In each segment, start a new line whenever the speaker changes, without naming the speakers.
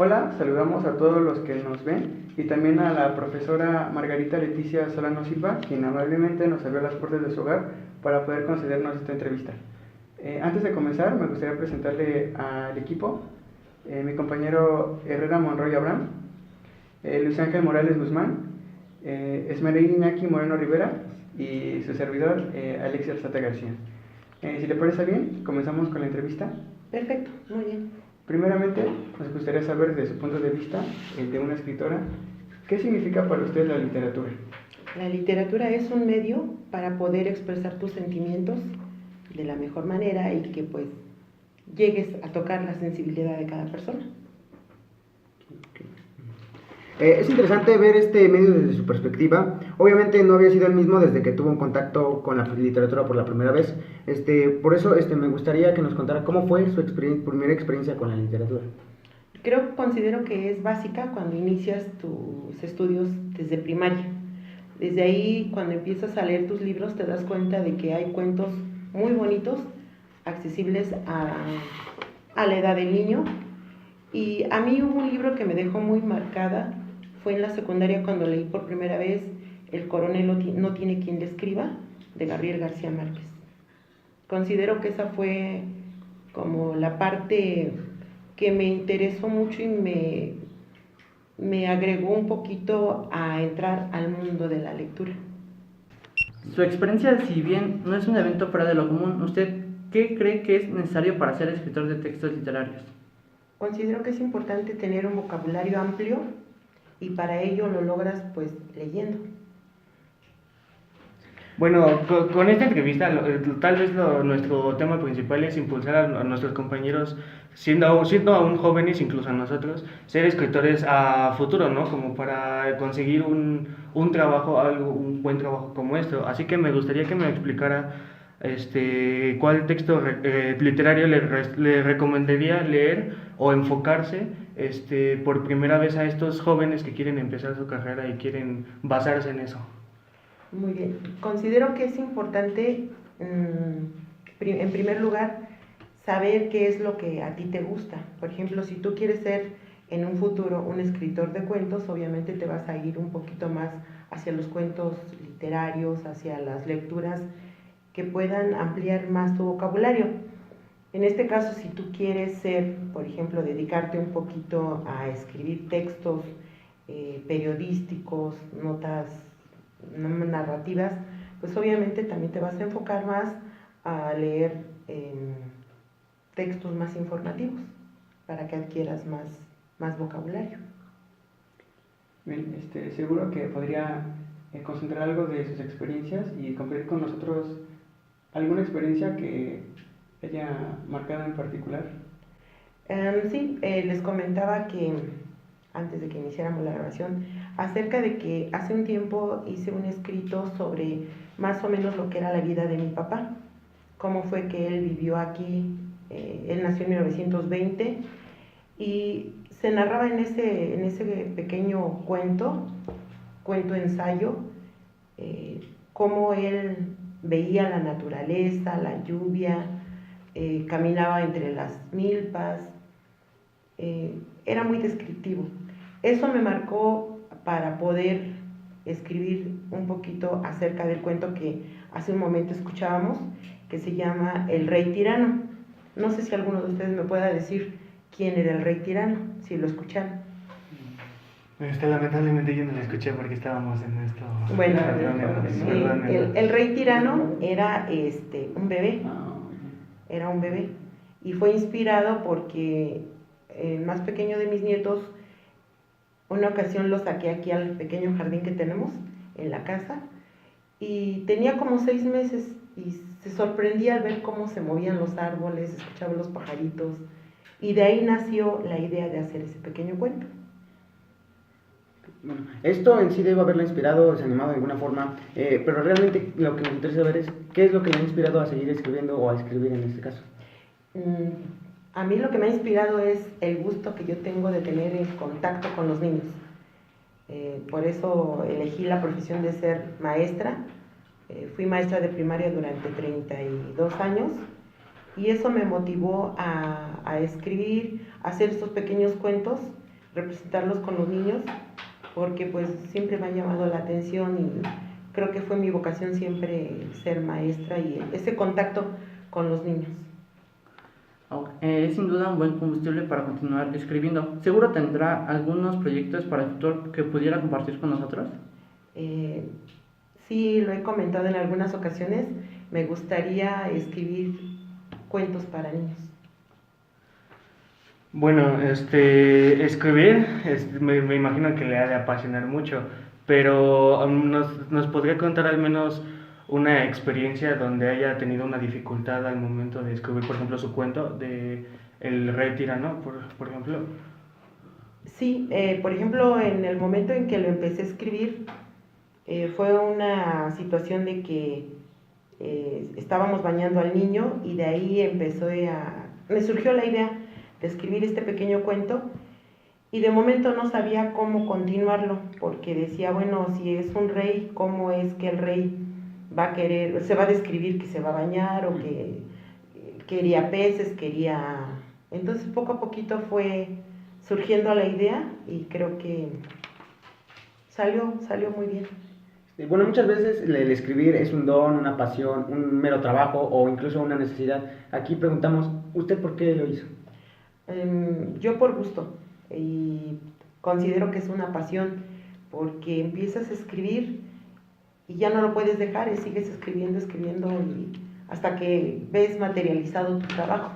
Hola, saludamos a todos los que nos ven y también a la profesora Margarita Leticia Solano Silva, quien amablemente nos abrió las puertas de su hogar para poder concedernos esta entrevista. Antes de comenzar, me gustaría presentarle al equipo, mi compañero Herrera Monroy Abraham, Luis Ángel Morales Guzmán, Esmeralda Iñaki Moreno Rivera y su servidor, Alexia Alzate García. Si le parece bien, comenzamos con la entrevista.
Perfecto, muy bien.
Primeramente, nos gustaría saber desde su punto de vista, el de una escritora, ¿qué significa para usted la literatura?
La literatura es un medio para poder expresar tus sentimientos de la mejor manera y que pues llegues a tocar la sensibilidad de cada persona.
Es interesante ver este medio desde su perspectiva. Obviamente no había sido el mismo desde que tuvo un contacto con la literatura por la primera vez. Por eso me gustaría que nos contara cómo fue su primera experiencia con la literatura.
Considero que es básica cuando inicias tus estudios desde primaria. Desde ahí, cuando empiezas a leer tus libros, te das cuenta de que hay cuentos muy bonitos, accesibles a la edad del niño. Y a mí hubo un libro que me dejó muy marcada. Fue en la secundaria cuando leí por primera vez El coronel no tiene quien le escriba, de Gabriel García Márquez. Considero que esa fue como la parte que me interesó mucho y me agregó un poquito a entrar al mundo de la lectura.
Su experiencia, si bien no es un evento fuera de lo común, ¿usted qué cree que es necesario para ser escritor de textos literarios?
Considero que es importante tener un vocabulario amplio y para ello lo logras pues leyendo.
Bueno, con esta entrevista tal vez nuestro tema principal es impulsar a nuestros compañeros, siendo aún jóvenes, incluso a nosotros, ser escritores a futuro, ¿no? Como para conseguir un trabajo, un buen trabajo como esto. Así que me gustaría que me explicara cuál texto literario le recomendaría leer o enfocarse por primera vez a estos jóvenes que quieren empezar su carrera y quieren basarse en eso.
Muy bien, considero que es importante, en primer lugar, saber qué es lo que a ti te gusta. Por ejemplo, si tú quieres ser en un futuro un escritor de cuentos, obviamente te vas a ir un poquito más hacia los cuentos literarios, hacia las lecturas que puedan ampliar más tu vocabulario. En este caso, si tú quieres ser, por ejemplo, dedicarte un poquito a escribir textos periodísticos, notas narrativas, pues obviamente también te vas a enfocar más a leer textos más informativos para que adquieras más vocabulario.
Bien, seguro que podría concentrar algo de sus experiencias y compartir con nosotros alguna experiencia que haya marcado en particular.
Sí, les comentaba que antes de que iniciáramos la grabación, acerca de que hace un tiempo hice un escrito sobre más o menos lo que era la vida de mi papá, cómo fue que él vivió aquí. Él nació en 1920 y se narraba en ese pequeño cuento ensayo, cómo él veía la naturaleza, la lluvia, caminaba entre las milpas, era muy descriptivo. Eso me marcó para poder escribir un poquito acerca del cuento que hace un momento escuchábamos, que se llama El Rey Tirano. No sé si alguno de ustedes me pueda decir quién era el Rey Tirano, si lo escucharon.
Lamentablemente yo no lo escuché porque estábamos en esto.
Bueno, el Rey Tirano era un bebé. Era un bebé. Y fue inspirado porque el más pequeño de mis nietos, una ocasión lo saqué aquí al pequeño jardín que tenemos en la casa y tenía como 6 meses y se sorprendía al ver cómo se movían los árboles, escuchaba los pajaritos y de ahí nació la idea de hacer ese pequeño cuento.
Bueno, esto en sí debe haberla inspirado, desanimado de alguna forma, pero realmente lo que me interesa saber es qué es lo que le ha inspirado a seguir escribiendo o a escribir en este caso.
A mí lo que me ha inspirado es el gusto que yo tengo de tener en contacto con los niños. Por eso elegí la profesión de ser maestra. Fui maestra de primaria durante 32 años y eso me motivó a escribir, a hacer estos pequeños cuentos representarlos con los niños, porque pues siempre me ha llamado la atención y creo que fue mi vocación siempre ser maestra y ese contacto con los niños.
Es sin duda un buen combustible para continuar escribiendo. ¿Seguro tendrá algunos proyectos para el futuro que pudiera compartir con nosotros?
Sí, lo he comentado en algunas ocasiones, me gustaría escribir cuentos para niños.
Bueno, escribir, me imagino que le ha de apasionar mucho, pero nos podría contar al menos una experiencia donde haya tenido una dificultad al momento de escribir, por ejemplo, su cuento de El Rey Tirano, por ejemplo.
Sí, por ejemplo, en el momento en que lo empecé a escribir, fue una situación de que estábamos bañando al niño y de ahí me surgió la idea de escribir este pequeño cuento y de momento no sabía cómo continuarlo porque decía, bueno, si es un rey, ¿cómo es que el rey se va a describir que se va a bañar o que quería peces, Entonces poco a poquito fue surgiendo la idea y creo que salió muy bien.
Bueno, muchas veces el escribir es un don, una pasión, un mero trabajo o incluso una necesidad. Aquí preguntamos, ¿usted por qué lo hizo?
Yo por gusto y considero que es una pasión porque empiezas a escribir y ya no lo puedes dejar y sigues escribiendo y hasta que ves materializado tu trabajo.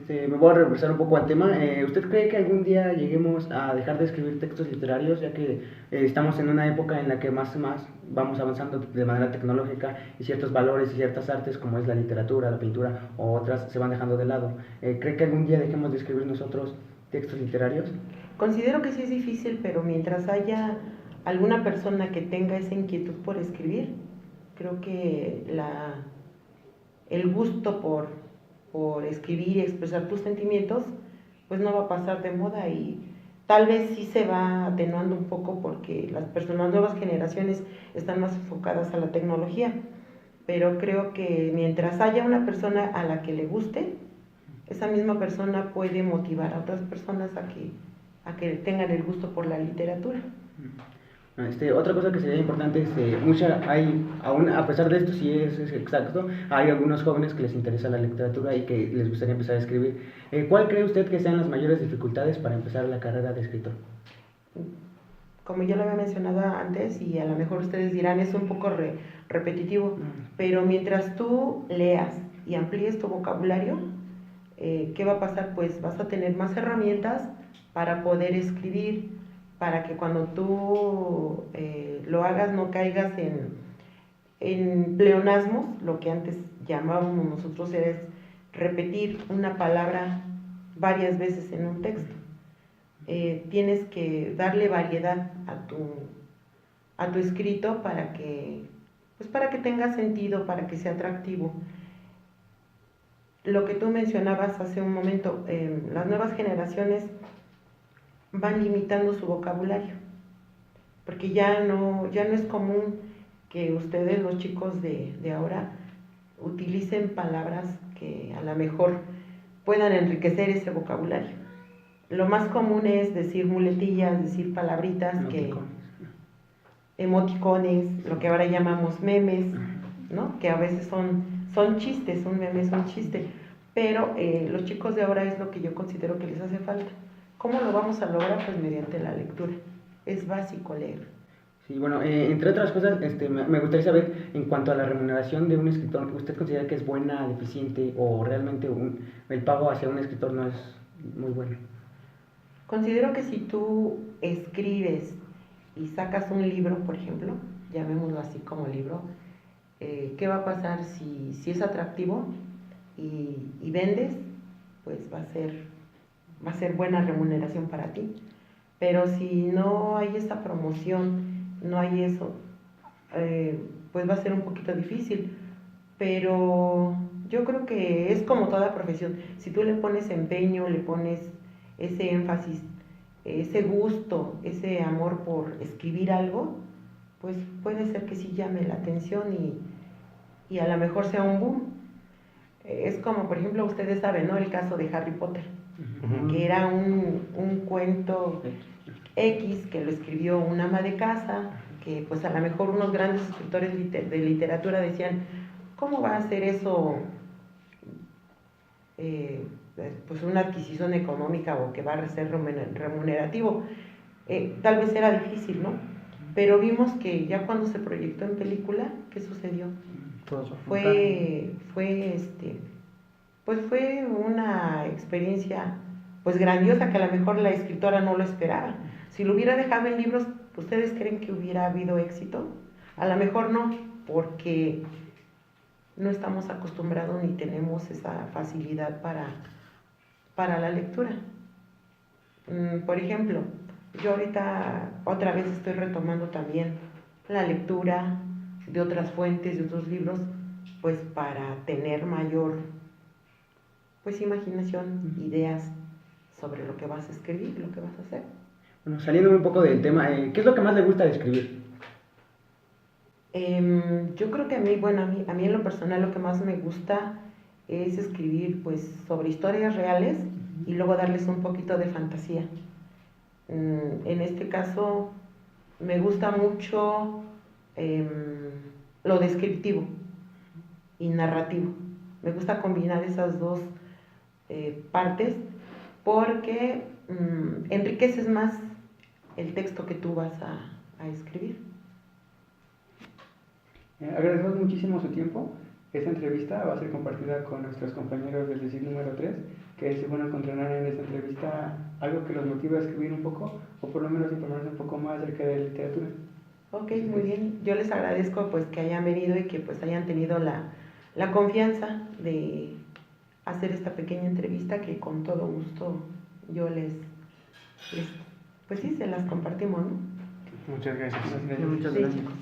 Me voy a regresar un poco al tema. ¿Usted cree que algún día lleguemos a dejar de escribir textos literarios, ya que estamos en una época en la que más y más vamos avanzando de manera tecnológica y ciertos valores y ciertas artes, como es la literatura, la pintura o otras, se van dejando de lado? ¿Cree que algún día dejemos de escribir nosotros textos literarios?
Considero que sí es difícil, pero mientras haya alguna persona que tenga esa inquietud por escribir, creo que el gusto por escribir y expresar tus sentimientos, pues no va a pasar de moda y tal vez sí se va atenuando un poco porque las nuevas generaciones están más enfocadas a la tecnología, pero creo que mientras haya una persona a la que le guste, esa misma persona puede motivar a otras personas a que tengan el gusto por la literatura.
Otra cosa que sería importante es aún a pesar de esto, si es exacto, hay algunos jóvenes que les interesa la literatura y que les gustaría empezar a escribir. ¿Cuál cree usted que sean las mayores dificultades para empezar la carrera de escritor?
Como ya lo había mencionado antes y a lo mejor ustedes dirán es un poco repetitivo, pero mientras tú leas y amplíes tu vocabulario, ¿qué va a pasar? Pues vas a tener más herramientas para poder escribir, para que cuando tú lo hagas no caigas en pleonasmos. Lo que antes llamábamos nosotros es repetir una palabra varias veces en un texto. Tienes que darle variedad a tu escrito para que tenga sentido, para que sea atractivo. Lo que tú mencionabas hace un momento, las nuevas generaciones van limitando su vocabulario, porque ya no es común que ustedes, los chicos de ahora, utilicen palabras que a lo mejor puedan enriquecer ese vocabulario. Lo más común es decir muletillas, decir palabritas, emoticones, lo que ahora llamamos memes, ¿no? Que a veces son chistes, un meme es un chiste, pero los chicos de ahora es lo que yo considero que les hace falta. ¿Cómo lo vamos a lograr? Pues mediante la lectura. Es básico leer.
Sí, bueno, entre otras cosas, me gustaría saber, en cuanto a la remuneración de un escritor, ¿usted considera que es buena, deficiente o realmente el pago hacia un escritor no es muy bueno?
Considero que si tú escribes y sacas un libro, por ejemplo, llamémoslo así como libro, ¿qué va a pasar si es atractivo y vendes? Pues va a ser buena remuneración para ti. Pero si no hay esa promoción, no hay eso, pues va a ser un poquito difícil. Pero yo creo que es como toda profesión. Si tú le pones empeño, le pones ese énfasis, ese gusto, ese amor por escribir algo, pues puede ser que sí llame la atención y a lo mejor sea un boom. Es como, por ejemplo, ustedes saben, ¿no? El caso de Harry Potter. que era un cuento X que lo escribió una ama de casa, que pues a lo mejor unos grandes escritores de literatura decían, ¿cómo va a ser eso pues una adquisición económica o que va a ser remunerativo? Tal vez era difícil, ¿no? Pero vimos que ya cuando se proyectó en película, ¿qué sucedió? Pues fue una experiencia pues grandiosa que a lo mejor la escritora no lo esperaba. Si lo hubiera dejado en libros, ¿ustedes creen que hubiera habido éxito? A lo mejor no, porque no estamos acostumbrados ni tenemos esa facilidad para la lectura. Por ejemplo, yo ahorita otra vez estoy retomando también la lectura de otras fuentes, de otros libros, pues para tener mayor pues imaginación, ideas sobre lo que vas a escribir, lo que vas a hacer.
Bueno, saliendo un poco del tema, ¿qué es lo que más le gusta de escribir?
Yo creo que a mí, bueno, a mí en lo personal lo que más me gusta es escribir pues sobre historias reales y luego darles un poquito de fantasía. En este caso me gusta mucho lo descriptivo y narrativo. Me gusta combinar esas dos partes porque enriqueces más el texto que tú vas a escribir.
Agradecemos muchísimo su tiempo. Esta entrevista va a ser compartida con nuestros compañeros del decir número 3, que seguro encontrarán en esta entrevista algo que los motive a escribir un poco, o por lo menos informarse un poco más acerca de literatura.
Ok, muy bien. Yo les agradezco pues que hayan venido y que pues hayan tenido la confianza de hacer esta pequeña entrevista que con todo gusto yo pues sí, se las compartimos, ¿no?
Muchas gracias.
Muchas
Sí,
gracias.
chicos.